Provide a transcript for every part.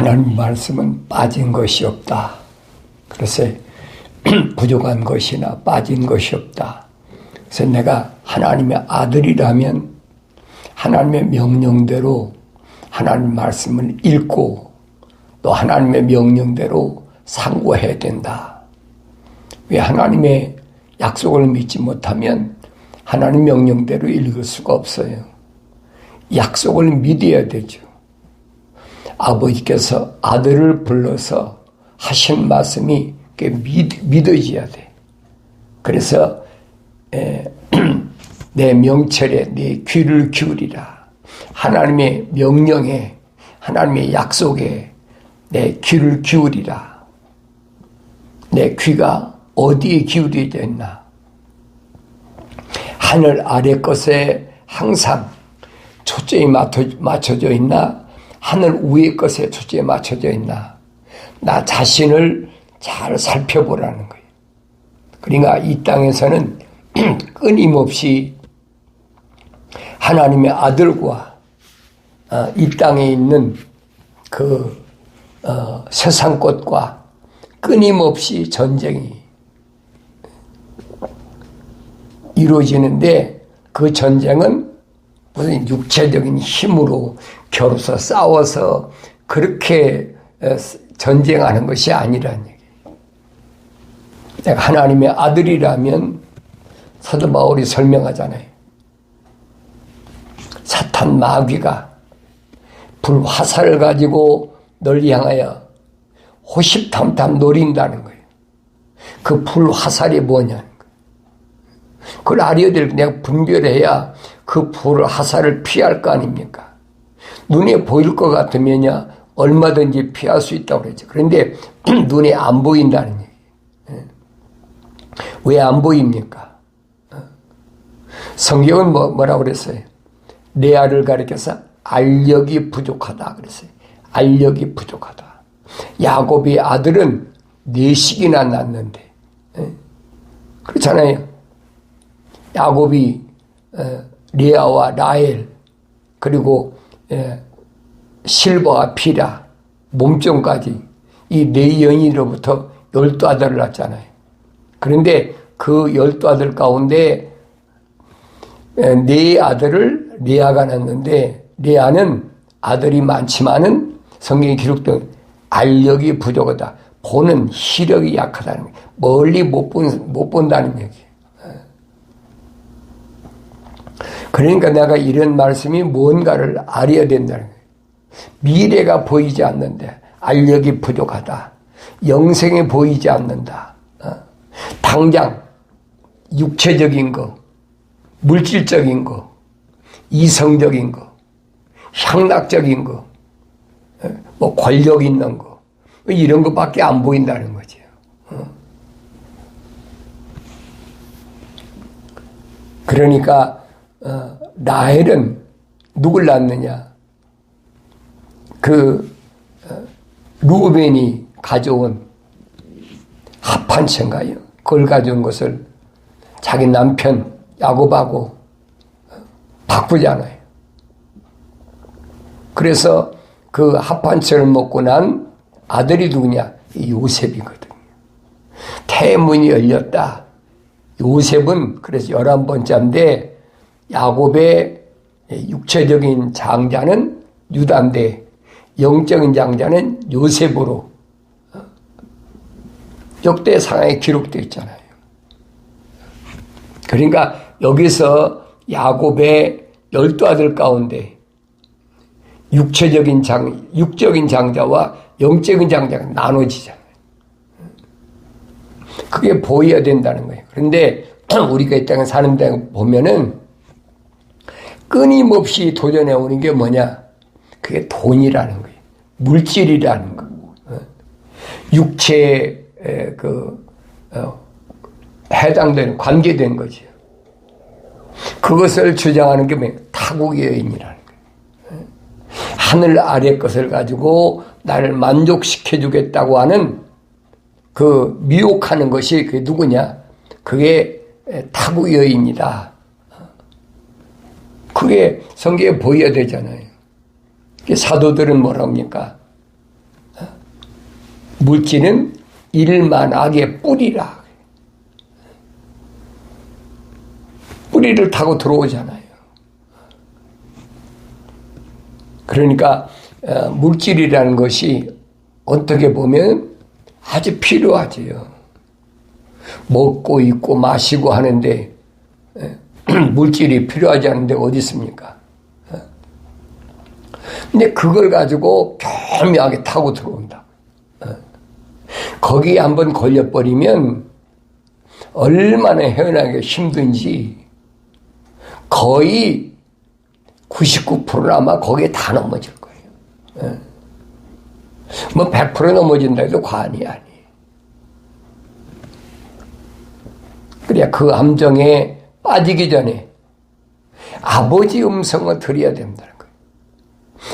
하나님 말씀은 빠진 것이 없다. 그래서 부족한 것이나 빠진 것이 없다. 그래서 내가 하나님의 아들이라면 하나님의 명령대로 하나님 말씀을 읽고 또 하나님의 명령대로 상고해야 된다. 왜 하나님의 약속을 믿지 못하면 하나님 명령대로 읽을 수가 없어요. 약속을 믿어야 되죠. 아버지께서 아들을 불러서 하신 말씀이 믿어져야 돼. 그래서 내 명철에 내 귀를 기울이라. 하나님의 명령에 하나님의 약속에 내 귀를 기울이라. 내 귀가 어디에 기울여져 있나? 하늘 아래 것에 항상 초점이 맞춰져 있나? 하늘 위의 것에 초점이 맞춰져 있나? 나 자신을 잘 살펴보라는 거예요. 그러니까 이 땅에서는 끊임없이 하나님의 아들과 이 땅에 있는 그 세상 것과 끊임없이 전쟁이 이루어지는데 그 전쟁은 무슨 육체적인 힘으로 겨루서 싸워서 그렇게 전쟁하는 것이 아니라는 얘기예요. 내가 하나님의 아들이라면 사도 바울이 설명하잖아요. 사탄 마귀가 불화살을 가지고 널 향하여 호시탐탐 노린다는 거예요. 그 불화살이 뭐냐는 거예요. 그걸 알아야 될, 내가 분별해야 그 불화살을 피할 거 아닙니까? 눈에 보일 것 같으면야 얼마든지 피할 수 있다고 그러죠. 그런데 눈에 안 보인다는 얘기예요. 왜 안 보입니까? 성경은 뭐라고 그랬어요? 레아를 가리켜서 알력이 부족하다 그랬어요. 알력이 부족하다. 야곱의 아들은 4씩이나 낳는데 그렇잖아요. 야곱이 레아와 라헬 그리고 실바와 비라 몸종까지 이 4여인으로부터 12아들을 낳았잖아요. 그런데 그 12아들 가운데 4아들을 레아가 낳았는데 레아는 아들이 많지만은 성경에 기록된 알력이 부족하다. 보는 시력이 약하다는 거예요. 멀리 못 본다는 얘기예요. 그러니까 내가 이런 말씀이 뭔가를 알아야 된다는 거예요. 미래가 보이지 않는데 알력이 부족하다. 영생이 보이지 않는다. 당장 육체적인 거, 물질적인 거, 이성적인 거, 향락적인 거, 뭐 권력 있는 거, 이런 것밖에 안 보인다는 거죠. 그러니까 라헬은 누굴 낳느냐? 그 루벤이 가져온 합판체인가요? 그걸 가져온 것을 자기 남편 야곱하고 바꾸잖아요. 그래서 그 합판체를 먹고 난 아들이 누구냐? 요셉이거든요. 태문이 열렸다. 요셉은 그래서 11번째인데 야곱의 육체적인 장자는 유다인데 영적인 장자는 요셉으로 역대상에 기록되어 있잖아요. 그러니까 여기서 야곱의 12아들 가운데 육적인 장자와 영적인 장자가 나눠지잖아요. 그게 보여야 된다는 거예요. 그런데 우리가 이 땅에 사는 데 보면은 끊임없이 도전해 오는 게 뭐냐? 그게 돈이라는 거예요. 물질이라는 거. 육체에 해당되는 관계된 거죠. 그것을 주장하는 게 뭐예요? 타국의 여인이라는 거예요. 하늘 아래 것을 가지고 나를 만족시켜 주겠다고 하는 그 미혹하는 것이 그게 누구냐? 그게 타국 여인이다. 그게 성경에 보여야 되잖아요. 사도들은 뭐라 합니까? 물질은 일만악의 뿌리라. 뿌리를 타고 들어오잖아요. 그러니까 물질이라는 것이 어떻게 보면 아주 필요하지요. 먹고 입고 마시고 하는데 물질이 필요하지 않은데 어디 있습니까? 근데 그걸 가지고 교묘하게 타고 들어온다. 거기에 한번 걸려버리면 얼마나 헤어나기 힘든지 거의 99%는 아마 거기에 다 넘어질 거예요. 뭐 100% 넘어진다 해도 과언이 아니에요. 그래야 그 함정에 빠지기 전에 아버지 음성을 들어야 된다는 거예요.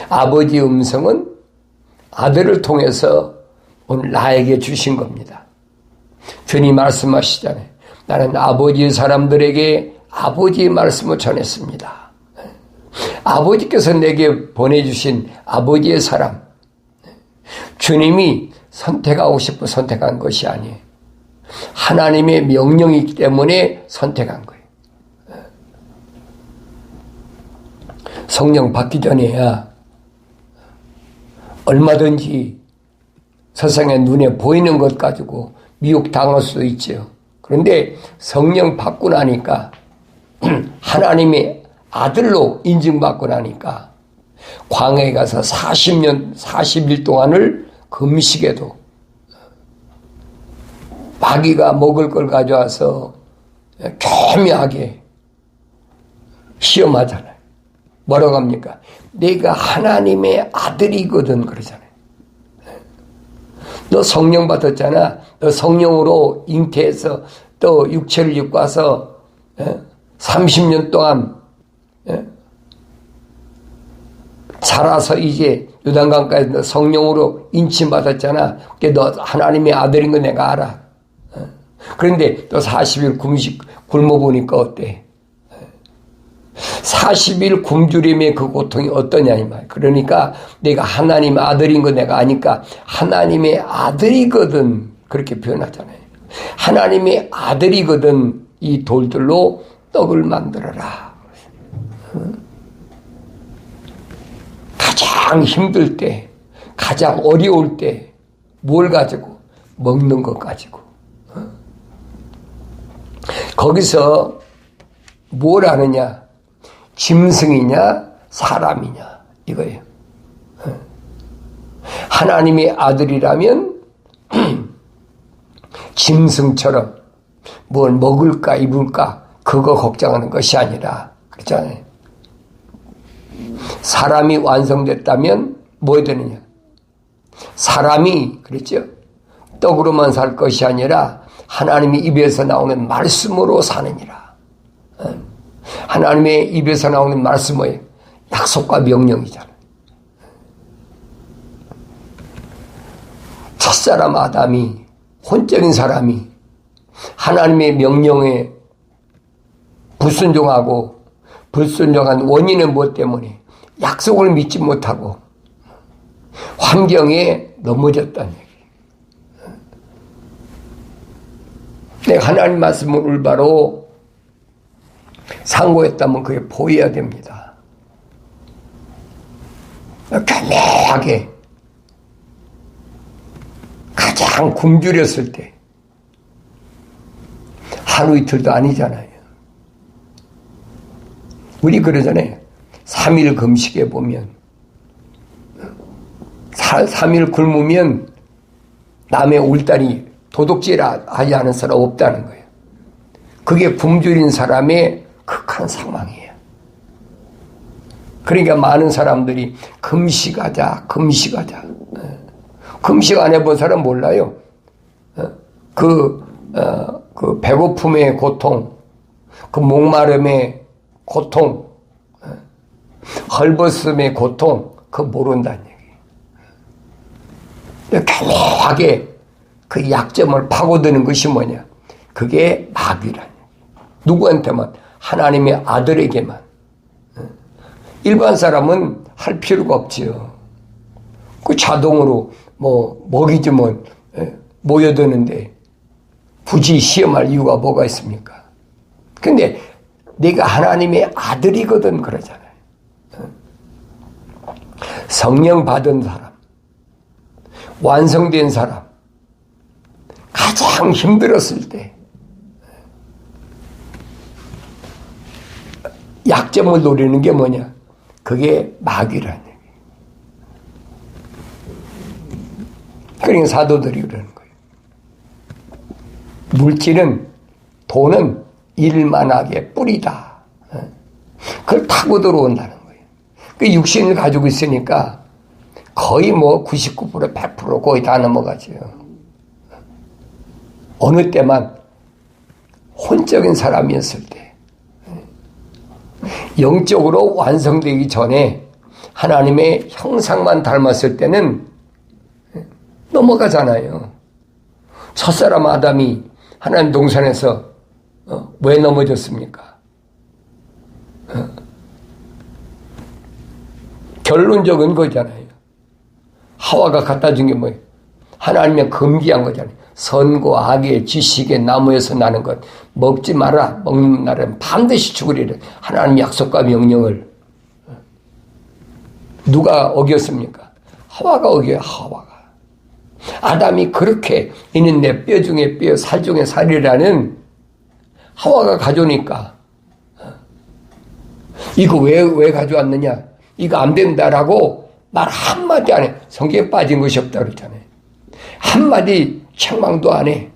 아버지 음성은 아들을 통해서 오늘 나에게 주신 겁니다. 주님 말씀하시잖아요. 나는 아버지의 사람들에게 아버지의 말씀을 전했습니다. 아버지께서 내게 보내주신 아버지의 사람, 주님이 선택하고 싶어 선택한 것이 아니에요. 하나님의 명령이기 때문에 선택한 거예요. 성령 받기 전에야 얼마든지 세상의 눈에 보이는 것 가지고 미혹당할 수도 있죠. 그런데 성령 받고 나니까 하나님의 아들로 인증받고 나니까 광야에 가서 40일 동안을 금식에도 마귀가 먹을 걸 가져와서 교묘하게 시험하잖아요. 뭐라고 합니까? 내가 하나님의 아들이거든 그러잖아요. 너 성령 받았잖아. 너 성령으로 잉태해서 또 육체를 입고 와서 30년 동안 살아서 이제 요단강가에서 너 성령으로 인침받았잖아. 너 하나님의 아들인 거 내가 알아. 그런데 또 40일 굶어보니까 어때? 40일 굶주림의 그 고통이 어떠냐 이 말. 그러니까 내가 하나님의 아들인 거 내가 아니까 하나님의 아들이거든 그렇게 표현하잖아요. 하나님의 아들이거든 이 돌들로 떡을 만들어라. 가장 힘들 때, 가장 어려울 때 뭘 가지고? 먹는 것 가지고. 거기서 뭘 하느냐? 짐승이냐 사람이냐 이거예요. 하나님의 아들이라면 짐승처럼 뭘 먹을까 입을까 그거 걱정하는 것이 아니라 그렇잖아요. 사람이 완성됐다면 뭐 해야 되느냐? 사람이 그랬죠. 떡으로만 살 것이 아니라 하나님의 입에서 나오는 말씀으로 사느니라. 하나님의 입에서 나오는 말씀은 약속과 명령이잖아요. 첫사람 아담이 혼적인 사람이 하나님의 명령에 불순종하고 불순종한 원인은 무엇 때문에 약속을 믿지 못하고 환경에 넘어졌다는 얘기예요. 내가 하나님 말씀을 올바로 상고했다면 그게 보여야 됩니다. 교묘하게 가장 굶주렸을 때 하루 이틀도 아니잖아요. 우리 그러잖아요. 3일 금식에 보면 3일 굶으면 남의 울다리 도둑질 하지 않은 사람 없다는 거예요. 그게 굶주린 사람의 극한 상황이에요. 그러니까 많은 사람들이 금식하자. 금식 안 해본 사람 몰라요. 그 배고픔의 고통, 그 목마름의 고통, 헐벗음의 고통, 그거 모른다는 얘기예요. 교묘하게 그 약점을 파고드는 것이 뭐냐? 그게 마귀라는 얘기예요. 누구한테만? 하나님의 아들에게만. 일반 사람은 할 필요가 없지요. 그 자동으로 뭐 먹이 주면 모여드는데 굳이 시험할 이유가 뭐가 있습니까? 근데 내가 하나님의 아들이거든 그러잖아요. 성령 받은 사람, 완성된 사람, 가장 힘들었을 때 약점을 노리는 게 뭐냐? 그게 마귀라는 얘기예요. 그러니까 사도들이 그러는 거예요. 물질은, 돈은 일만하게 뿌리다. 그걸 타고 들어온다는 거예요. 그 육신을 가지고 있으니까 거의 99%, 100% 거의 다 넘어가죠. 어느 때만 혼적인 사람이었을 때, 영적으로 완성되기 전에 하나님의 형상만 닮았을 때는 넘어가잖아요. 첫사람 아담이 하나님 동산에서 왜 넘어졌습니까? 결론적인 거잖아요. 하와가 갖다 준 게 뭐예요? 하나님의 금기한 거잖아요. 선과 악의 지식의 나무에서 나는 것 먹지 마라. 먹는 날은 반드시 죽으리라. 하나님 약속과 명령을 누가 어겼습니까? 하와가 어겨요. 하와가. 아담이 그렇게 이는 내 뼈 중에 뼈, 살 중에 살이라는 하와가 가져오니까 이거 왜 가져왔느냐? 이거 안 된다라고 말 한마디 안 해. 성경에 빠진 것이 없다 그랬잖아요. 한마디 책망도 안 해.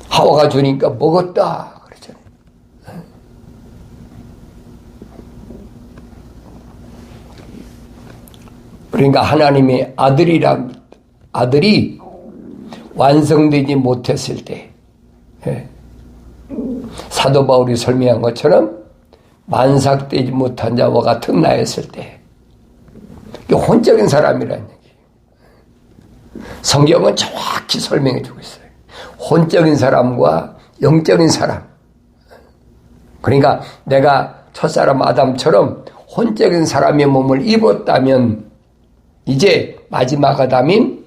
하와가 주니까 먹었다 그랬잖아요. 그러니까 하나님의 아들이 완성되지 못했을 때, 사도 바울이 설명한 것처럼 만삭되지 못한 자와 같은 나였을 때, 혼적인 사람이라는 얘기예요. 성경은 정확히 설명해 주고 있어요. 혼적인 사람과 영적인 사람. 그러니까 내가 첫사람 아담처럼 혼적인 사람의 몸을 입었다면 이제 마지막 아담인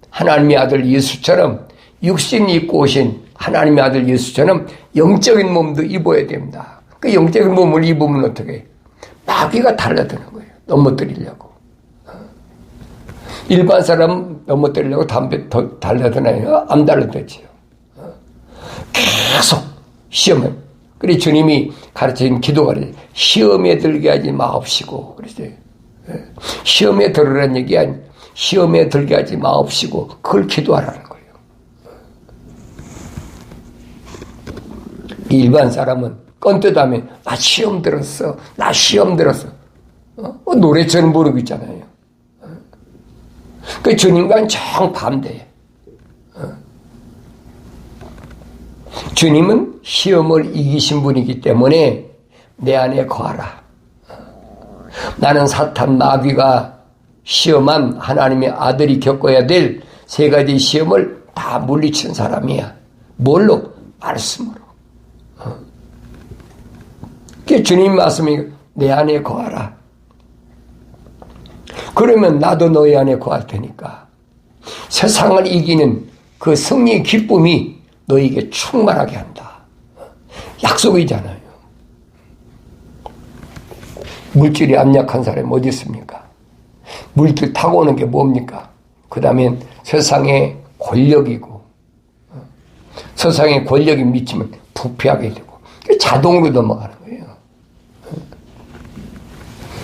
하나님의 아들 예수처럼 육신 입고 오신 하나님의 아들 예수처럼 영적인 몸도 입어야 됩니다. 그 영적인 몸을 입으면 어떻게 해요? 마귀가 달라드는 거예요. 넘어뜨리려고. 일반 사람 넘어뜨리려고 담배 달라드나요? 안 달라드지요. 계속 시험을. 그래 주님이 가르친 기도가 그래요. 시험에 들게 하지 마옵시고 그랬어요. 시험에 들으라는 얘기 아니 시험에 들게 하지 마옵시고 그걸 기도하라는 거예요. 일반 사람은 껌뜯하면 나 시험 들었어. 나 시험 들었어. 노래처럼 부르고 있잖아요. 그 주님과는 정반대예요. 주님은 시험을 이기신 분이기 때문에 내 안에 거하라. 나는 사탄 마귀가 시험한 하나님의 아들이 겪어야 될 세 가지 시험을 다 물리친 사람이야. 뭘로? 말씀으로. 그게 주님 말씀이 내 안에 거하라. 그러면 나도 너희 안에 거할 테니까 세상을 이기는 그 승리의 기쁨이 너에게 충만하게 한다. 약속이잖아요. 물질이 안 약한 사람이 어디 있습니까? 물질 타고 오는 게 뭡니까? 그 다음엔 세상의 권력이고 세상의 권력이 미치면 부패하게 되고 자동으로 넘어가는 거예요.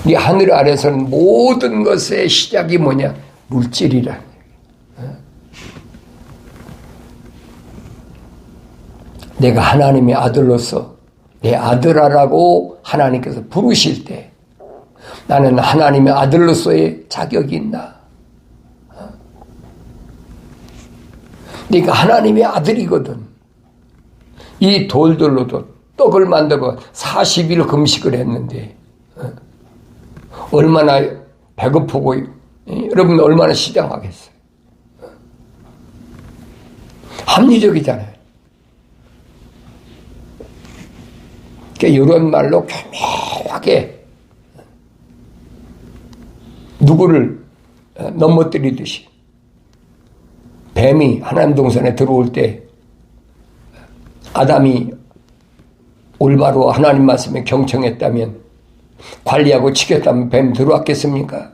이 하늘 아래서는 모든 것의 시작이 뭐냐? 물질이라는 얘기예요. 내가 하나님의 아들로서 내 아들아라고 하나님께서 부르실 때 나는 하나님의 아들로서의 자격이 있나? 네가 하나님의 아들이거든. 이 돌들로도 떡을 만들고 40일 금식을 했는데 얼마나 배고프고 여러분 얼마나 시장하겠어요. 합리적이잖아요. 그러니까 이런 말로 교묘하게 누구를 넘어뜨리듯이 뱀이 하나님 동산에 들어올 때 아담이 올바로 하나님 말씀에 경청했다면, 관리하고 지켰다면 뱀 들어왔겠습니까?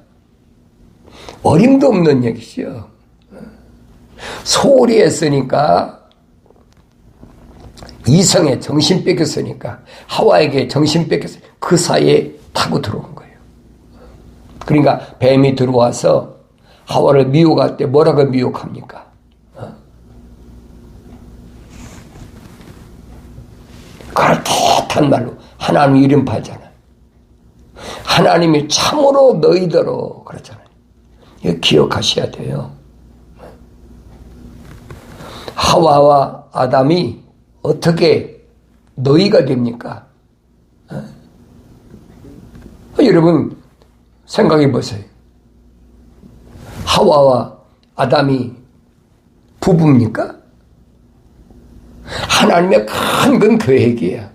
어림도 없는 얘기죠. 소홀히 했으니까, 이성에 정신 뺏겼으니까, 하와에게 정신 뺏겼으니까 그 사이에 타고 들어온 거예요. 그러니까 뱀이 들어와서 하와를 미혹할 때 뭐라고 미혹합니까? 그럴듯한 말로 하나님 이름 팔잖아요. 하나님이 참으로 너희더러 그러잖아요. 이거 기억하셔야 돼요. 하와와 아담이 어떻게 너희가 됩니까? 여러분 생각해 보세요. 하와와 아담이 부부입니까? 하나님의 큰 계획이에요.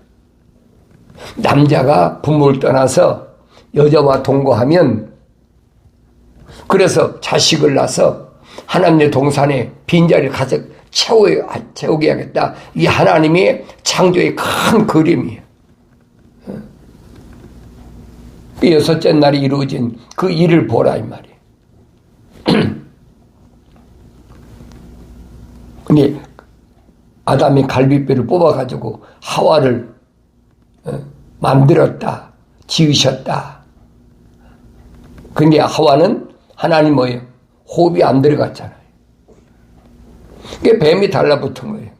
남자가 부모를 떠나서 여자와 동거하면, 그래서 자식을 낳아서 하나님의 동산에 빈자리를 가득 채우게 하겠다. 이 하나님의 창조의 큰 그림이에요. 그 여섯째 날이 이루어진 그 일을 보라 이 말이에요. 근데 아담이 갈비뼈를 뽑아가지고 하와를 만들었다, 지으셨다. 근데 하와는 하나님 뭐예요? 호흡이 안 들어갔잖아요. 그게 뱀이 달라붙은 거예요.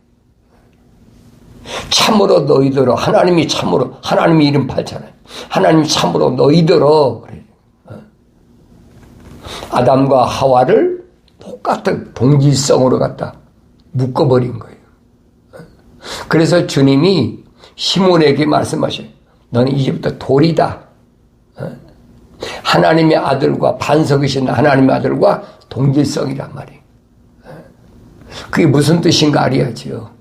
참으로 너희더러, 하나님이 참으로, 하나님이 이름 팔잖아요. 하나님이 참으로 너희더러 그래요. 아담과 하와를 똑같은 동질성으로 갖다 묶어버린 거예요. 그래서 주님이 시몬에게 말씀하셔요. 너는 이제부터 돌이다. 하나님의 아들과, 반석이신 하나님의 아들과 동질성이란 말이에요. 그게 무슨 뜻인가 알아야지요.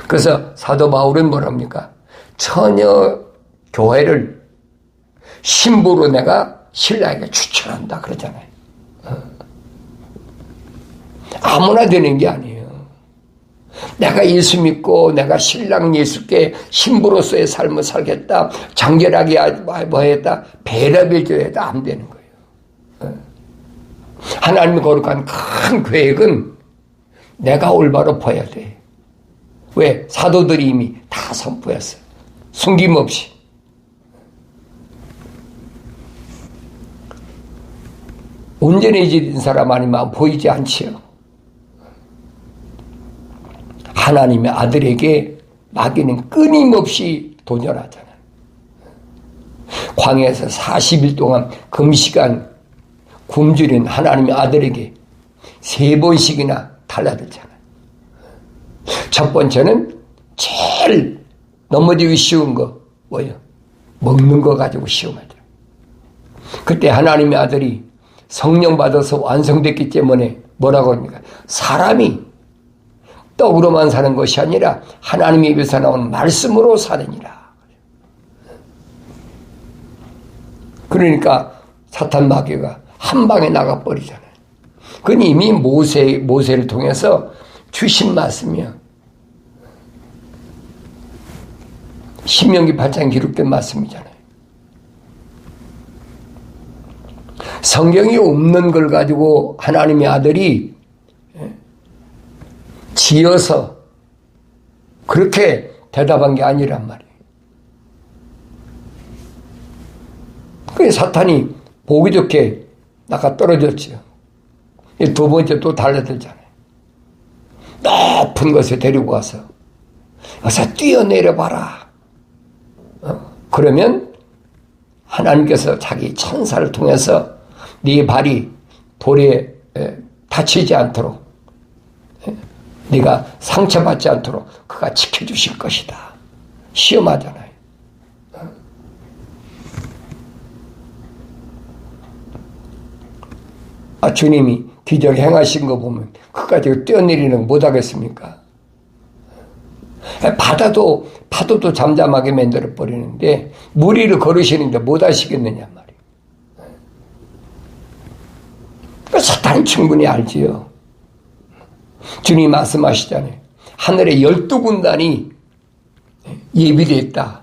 그래서 사도 바울은 뭐랍니까? 처녀 교회를 신부로 내가 신랑에게 추천한다 그러잖아요. 아무나 되는 게 아니에요. 내가 예수 믿고 내가 신랑 예수께 신부로서의 삶을 살겠다, 장결하게 하겠다, 배려를 줘야 안 되는 거예요. 하나님의 거룩한 큰 계획은 내가 올바로 봐야 돼. 왜? 사도들이 이미 다 선포했어요. 숨김없이. 온전해진 사람 아니면 보이지 않지요. 하나님의 아들에게 마귀는 끊임없이 도전하잖아요. 광야에서 40일 동안 금시간 굶주린 하나님의 아들에게 3번씩이나 달라들잖아요. 첫 번째는 제일 넘어지기 쉬운 거 뭐예요? 먹는 거 가지고 시험하죠. 그때 하나님의 아들이 성령 받아서 완성됐기 때문에 뭐라고 합니까? 사람이 떡으로만 사는 것이 아니라 하나님의 입에서 나오는 말씀으로 사느니라. 그러니까 사탄 마귀가 한 방에 나가버리잖아요. 그건 이미 모세를 통해서 주신 말씀이야. 신명기 8장 기록된 말씀이잖아요. 성경이 없는 걸 가지고 하나님의 아들이 지어서 그렇게 대답한 게 아니란 말이에요. 그래서 사탄이 보기 좋게 나가 떨어졌지요. 두 번째 또 달라들잖아요. 높은 것에 데리고 와서 어서 뛰어내려봐라. 그러면 하나님께서 자기 천사를 통해서 네 발이 돌에 다치지 않도록, 네가 상처받지 않도록 그가 지켜주실 것이다. 시험하잖아요. 주님이 기적 행하신 거 보면 그까지 뛰어내리는 거 못하겠습니까? 파도도 잠잠하게 만들어버리는데 물 위를 걸으시는데 못하시겠느냐 말이에요. 사탄은 충분히 알지요. 주님이 말씀하시잖아요. 하늘에 12군단이 예비되어 있다.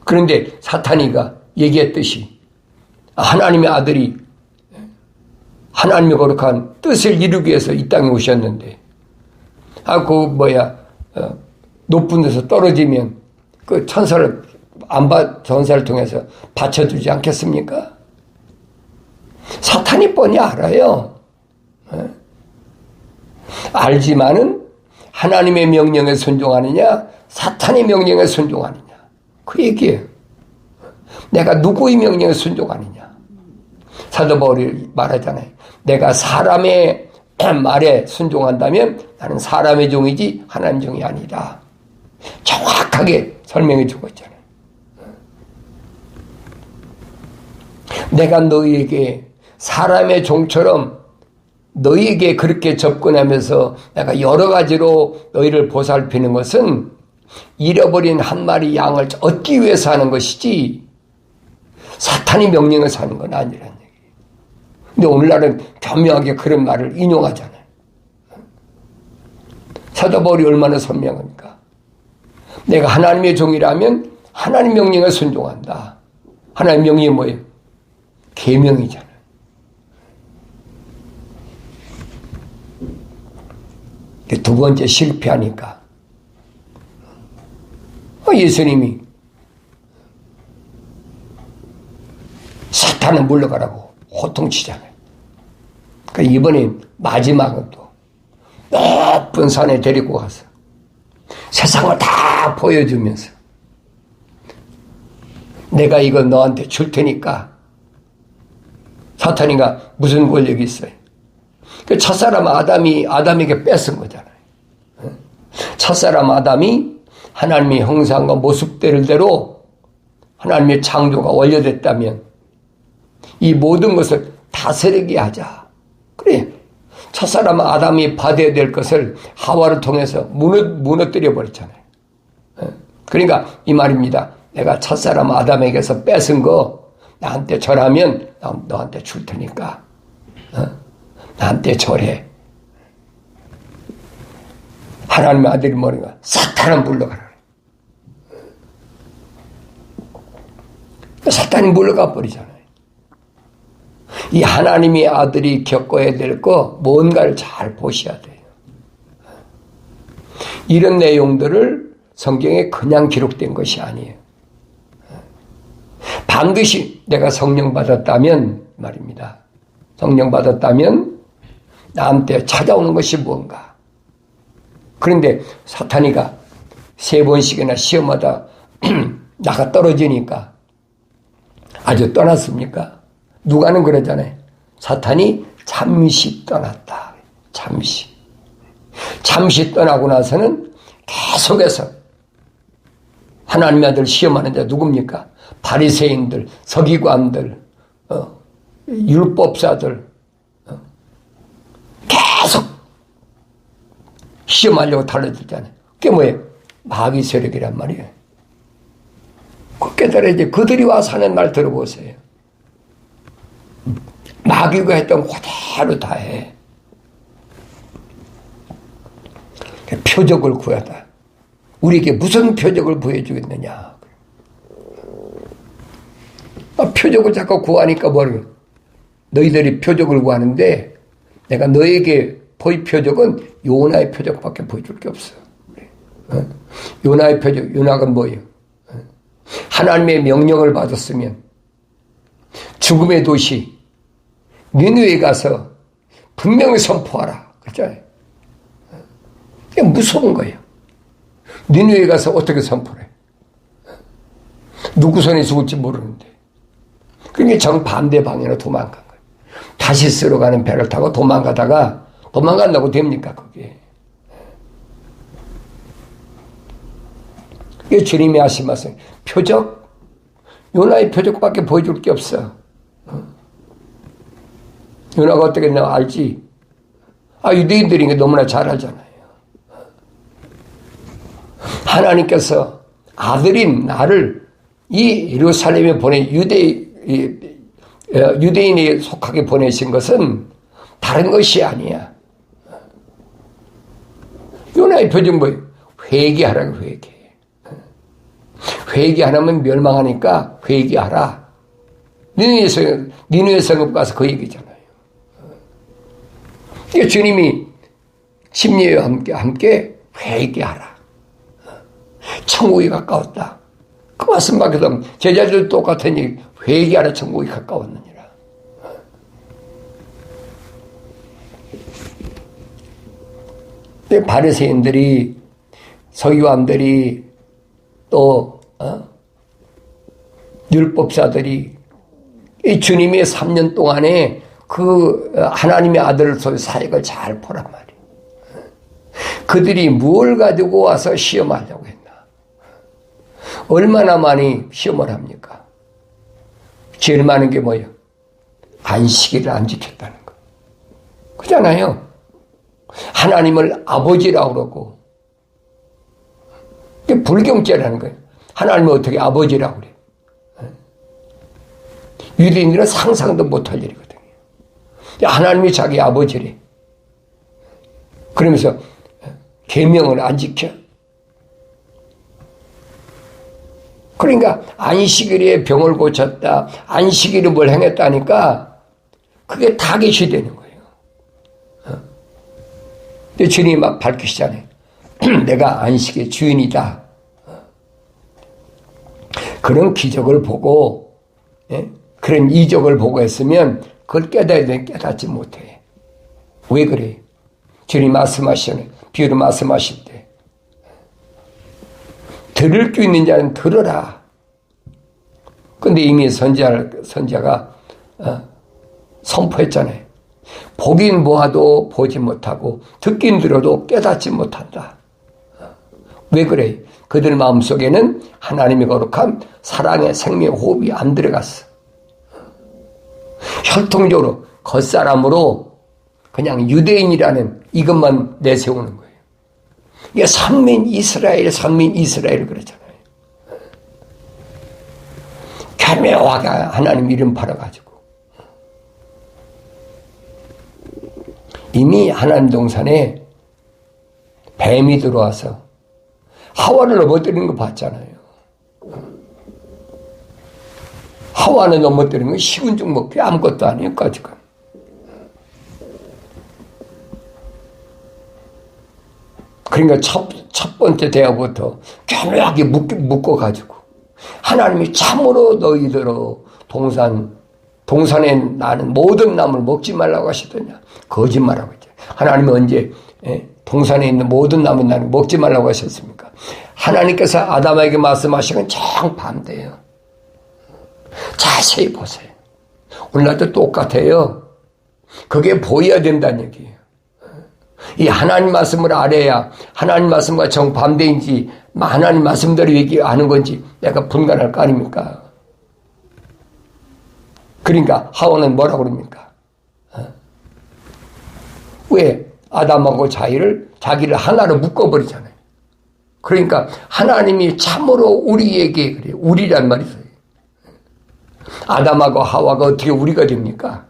그런데 사탄이가 얘기했듯이 하나님의 아들이 하나님의 거룩한 뜻을 이루기 위해서 이 땅에 오셨는데 높은 데서 떨어지면 그 천사를 전사를 통해서 받쳐주지 않겠습니까? 사탄이 뻔히 알아요. 알지만은 하나님의 명령에 순종하느냐 사탄의 명령에 순종하느냐 그 얘기예요. 내가 누구의 명령에 순종하느냐. 사도 바울이 말하잖아요. 내가 사람의 말에 순종한다면 나는 사람의 종이지 하나님 종이 아니다. 정확하게 설명해 주고 있잖아요. 내가 너희에게 사람의 종처럼 너희에게 그렇게 접근하면서 내가 여러 가지로 너희를 보살피는 것은 잃어버린 한 마리 양을 얻기 위해서 하는 것이지 사탄이 명령해서 하는 건 아니라는 얘기예요. 근데 오늘날은 교묘하게 그런 말을 인용하잖아요. 사도 바울이 얼마나 선명합니까? 내가 하나님의 종이라면 하나님 명령에 순종한다. 하나님 명령이 뭐예요? 계명이잖아요. 두 번째 실패하니까 예수님이 사탄을 물러가라고 호통치잖아요. 그러니까 이번엔 마지막은 또 높은 산에 데리고 가서 세상을 다 보여주면서 내가 이거 너한테 줄 테니까. 사탄이가 무슨 권력이 있어요? 그 첫사람 아담에게 뺏은 거잖아요. 첫사람 아담이 하나님의 형상과 모습대로 하나님의 창조가 완료됐다면 이 모든 것을 다스리게 하자. 그래. 첫사람 아담이 받아야 될 것을 하와를 통해서 무너뜨려 버렸잖아요. 그러니까 이 말입니다. 내가 첫사람 아담에게서 뺏은 거 나한테 절하면 너한테 줄 테니까 나한테 절해. 하나님의 아들이 뭐인가? 사탄을 물러가라. 사탄이 물러가 버리잖아요. 이 하나님의 아들이 겪어야 될 거 뭔가를 잘 보셔야 돼요. 이런 내용들을 성경에 그냥 기록된 것이 아니에요. 반드시 내가 성령 받았다면 말입니다. 성령 받았다면 나한테 찾아오는 것이 뭔가. 그런데 사탄이가 3번씩이나 시험하다 나가 떨어지니까 아주 떠났습니까? 누가는 그러잖아요. 사탄이 잠시 떠났다. 잠시 떠나고 나서는 계속해서 하나님의 아들 시험하는 자 누굽니까? 바리새인들, 서기관들, 율법사들 계속 시험하려고 달라들잖아요. 그게 뭐예요? 마귀 세력이란 말이에요. 그 깨달아야지. 그들이 와서 하는 말 들어보세요. 마귀가 했던 그대로 다 해. 표적을 구하다. 우리에게 무슨 표적을 보여주겠느냐. 표적을 자꾸 구하니까 뭐를 너희들이 표적을 구하는데 내가 너에게 보일 표적은 요나의 표적밖에 보여줄 게 없어. 요나의 표적, 요나가 뭐예요? 하나님의 명령을 받았으면 죽음의 도시 니느웨에 가서 분명히 선포하라. 그렇잖아요. 이게 무서운 거예요. 니느웨에 가서 어떻게 선포해? 누구 손에 죽을지 모르는데. 그러니까 정반대 방향으로 도망간 거예요. 다시스로 가는 배를 타고 도망간다고 됩니까, 그게? 이게 주님이 하신 말씀. 표적? 요나의 표적밖에 보여줄 게 없어. 요나가 어떻게 했나 알지? 유대인들이 너무나 잘 알잖아요. 하나님께서 아들인 나를 이 예루살렘에 유대인에 속하게 보내신 것은 다른 것이 아니야. 요나의 표정 뭐예요? 회개하라고 회개. 회개하면 멸망하니까 회개하라. 니느웨 성읍 가서 그 얘기잖아요. 그러니까 주님이 심리와 함께 회개하라. 천국이 가까웠다. 그 말씀 밖에서 제자들 똑같은 얘기, 회개하라 천국이 가까웠느니라. 바리새인들이 서기관들이 또 율법사들이 이 주님이 3년 동안에 그 하나님의 아들로서의 사역을 잘 보란 말이에요. 그들이 뭘 가지고 와서 시험하려고 했나? 얼마나 많이 시험을 합니까? 제일 많은 게 뭐예요? 안식일을 안 지켰다는 거. 그잖아요. 하나님을 아버지라고 그러고. 그게 불경죄라는 거예요. 하나님을 어떻게 아버지라고 그래요? 유대인들은 상상도 못할 일이거든요. 하나님이 자기 아버지래. 그러면서 계명을 안 지켜. 그러니까 안식일에 병을 고쳤다, 안식일에 뭘 행했다니까 그게 타겟이 되는 거예요. 근데 주님이 막 밝히시잖아요. 내가 안식의 주인이다. 그런 기적을 보고, 그런 이적을 보고 했으면 그걸 깨달아야 돼. 깨닫지 못해. 왜 그래? 주님 말씀하시잖아요. 비유로 말씀하실 때. 들을 수 있는 자는 들어라. 근데 이미 선자가 선포했잖아요. 보긴 보아도 보지 못하고 듣긴 들어도 깨닫지 못한다. 왜 그래? 그들 마음속에는 하나님의 거룩한 사랑의 생명 호흡이 안 들어갔어. 혈통적으로 겉사람으로 그냥 유대인이라는 이것만 내세우는 거예요. 이게 선민 이스라엘 그러잖아요. 교묘하게 하나님 이름 팔아가지고 이미 하나님 동산에 뱀이 들어와서 하와를 넘어뜨리는 거 봤잖아요. 하와는 넘어뜨리는 건 식은 죽 먹기 아무것도 아니에요. 지금. 그러니까 첫 번째 대화부터 교묘하게 묶어가지고 하나님이 참으로 너희들로 동산에 나는 모든 나무를 먹지 말라고 하시더냐. 거짓말하고 있죠. 하나님이 언제 동산에 있는 모든 나무 나는 먹지 말라고 하셨습니까? 하나님께서 아담에게 말씀하시는 정반대예요. 자세히 보세요. 오늘날도 똑같아요. 그게 보여야 된다는 얘기예요. 이 하나님 말씀을 알아야 하나님 말씀과 정반대인지 하나님 말씀대로 얘기하는 건지 내가 분간할 거 아닙니까? 그러니까 하와는 뭐라고 그럽니까? 왜? 아담하고 자기를 하나로 묶어버리잖아요. 그러니까 하나님이 참으로 우리에게 그래요. 우리란 말이 있어요. 아담하고 하와가 어떻게 우리가 됩니까?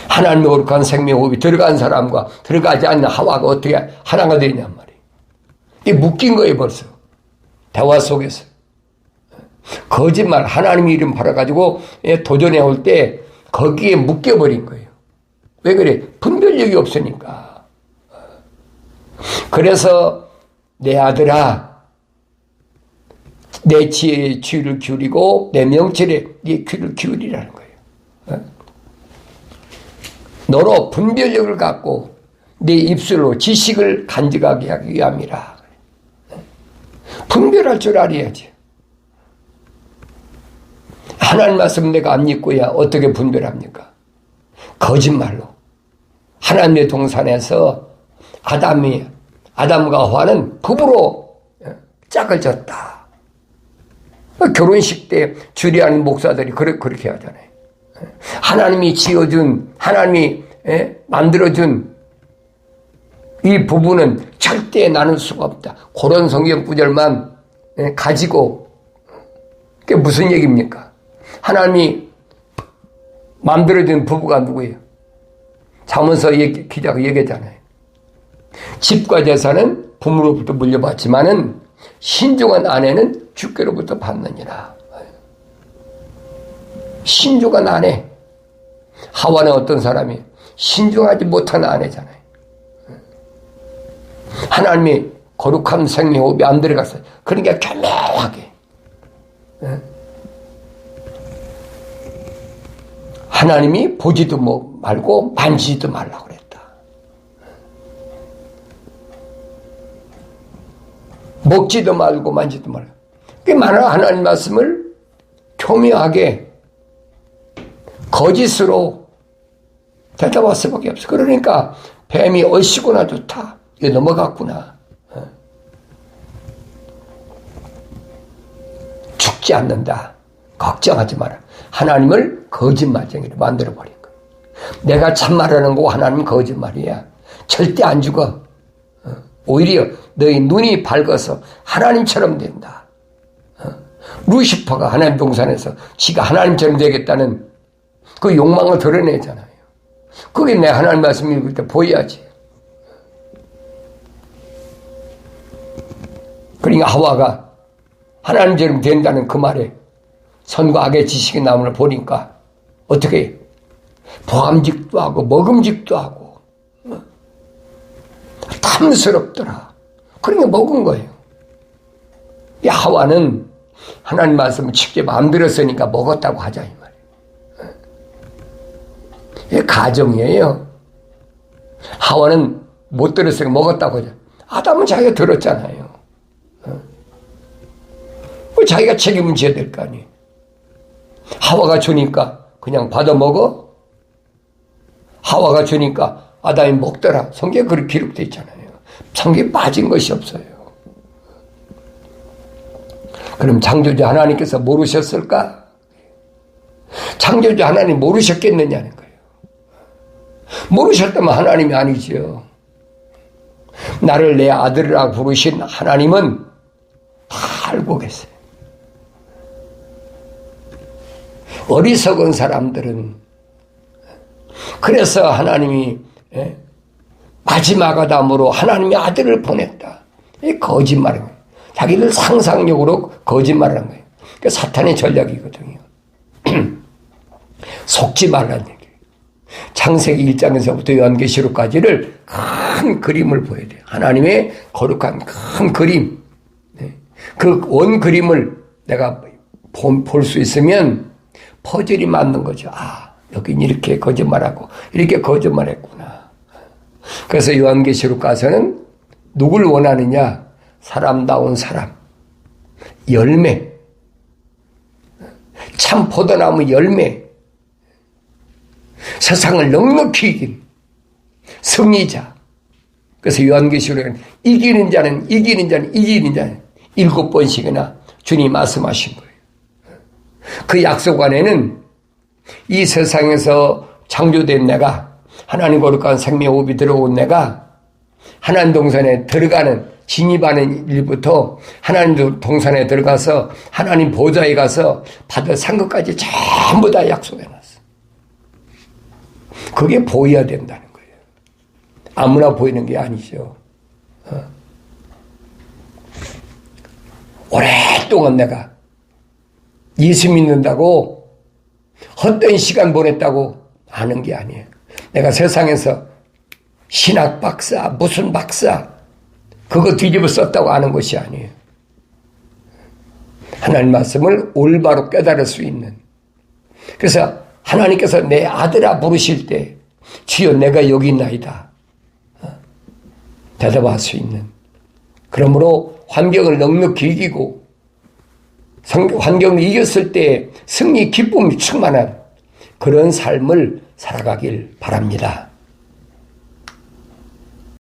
하나님의 거룩한 생명호흡이 들어간 사람과 들어가지 않는 하와가 어떻게 하나가 되냔 말이에요. 이게 묶인 거예요 벌써. 대화 속에서. 거짓말 하나님 이름 팔아가지고 도전해올 때 거기에 묶여버린 거예요. 왜 그래? 분별력이 없으니까. 그래서 내 아들아 내 지혜에 귀를 기울이고 내 명철에 네 귀를 기울이라는 거예요. 너로 분별력을 갖고 내 입술로 지식을 간직하게 하기 위함이라. 분별할 줄 알아야지. 하나님 말씀 내가 안 믿고야 어떻게 분별합니까? 거짓말로. 하나님의 동산에서 아담과 하와는 부부로 짝을 졌다. 결혼식 때 주례하는 목사들이 그렇게 하잖아요. 하나님이 지어준, 하나님이 만들어준 이 부부는 절대 나눌 수가 없다. 그런 성경 구절만 가지고 그게 무슨 얘기입니까? 하나님이 만들어준 부부가 누구예요? 잠언서 기자가 얘기했잖아요. 집과 재산은 부모로부터 물려받지만은 신중한 아내는 주께로부터 받느니라. 신중한 아내. 하와는 어떤 사람이 신중하지 못한 아내잖아요. 하나님이 거룩한 생명호흡이 안 들어갔어요. 그러니까 교묘하게 하나님이 보지도 말고 만지지도 말라고 그랬다. 먹지도 말고 만지도 말고. 하나님 말씀을 교묘하게 거짓으로 대답할 수밖에 없어. 그러니까 뱀이 얼씨구나 좋다. 이거 넘어갔구나. 죽지 않는다. 걱정하지 마라. 하나님을 거짓말쟁이로 만들어버린 거야. 내가 참말하는 거 하나님 거짓말이야. 절대 안 죽어. 오히려 너희 눈이 밝아서 하나님처럼 된다. 루시퍼가 하나님 동산에서 지가 하나님처럼 되겠다는 그 욕망을 드러내잖아요. 그게 내 하나님 말씀 읽을 때 보여야지. 그러니까 하와가 하나님처럼 된다는 그 말에 선과 악의 지식의 나무를 보니까 어떻게 보암직도 하고 먹음직도 하고 탐스럽더라. 그러니까 먹은 거예요. 이 하와는 하나님 말씀을 직접 안 들었으니까 먹었다고 하자 이 말이에요. 이게 가정이에요. 하와는 못 들었으니까 먹었다고 하자. 아담은 자기가 들었잖아요. 자기가 책임을 져야 될 거 아니에요. 하와가 주니까 그냥 받아 먹어? 하와가 주니까 아담이 먹더라. 성경에 그렇게 기록되어 있잖아요. 성경에 빠진 것이 없어요. 그럼 창조주 하나님께서 모르셨을까? 창조주 하나님 모르셨겠느냐는 거예요. 모르셨다면 하나님이 아니지요. 나를 내 아들이라고 부르신 하나님은 다 알고 계세요. 어리석은 사람들은 그래서 하나님이 마지막 아담으로 하나님의 아들을 보냈다. 이 거짓말인 거예요. 자기들 상상력으로 거짓말하는 거예요. 그러니까 사탄의 전략이거든요. 속지 말라는 얘기예요. 창세기 1장에서부터 요한계시록까지를 큰 그림을 보여야 돼요. 하나님의 거룩한 큰 그림. 그 원 그림을 내가 볼 수 있으면 퍼즐이 맞는 거죠. 아, 여긴 이렇게 거짓말하고 이렇게 거짓말했구나. 그래서 요한계시록 가서는 누굴 원하느냐? 사람다운 사람, 열매, 참 포도나무 열매, 세상을 넉넉히 이긴 승리자. 그래서 요한계시록에는 이기는 자는 7번씩이나 주님 말씀하신 거예요. 그 약속 안에는 이 세상에서 창조된 내가, 하나님 거룩한 생명호흡이 들어온 내가 하나님 동산에 들어가는, 진입하는 일부터 하나님 동산에 들어가서 하나님 보좌에 가서 받을 상급까지 전부 다 약속해놨어. 그게 보여야 된다는 거예요. 아무나 보이는 게 아니죠. 오랫동안 내가 예수 믿는다고 헛된 시간 보냈다고 아는 게 아니에요. 내가 세상에서 신학 박사, 무슨 박사, 그거 뒤집어 썼다고 아는 것이 아니에요. 하나님 말씀을 올바로 깨달을 수 있는. 그래서 하나님께서 내 아들아 부르실 때 주여 내가 여기 있나이다. 대답할 수 있는. 그러므로 환경을 넉넉히 이기고 환경을 이겼을 때 승리 기쁨이 충만한 그런 삶을 살아가길 바랍니다.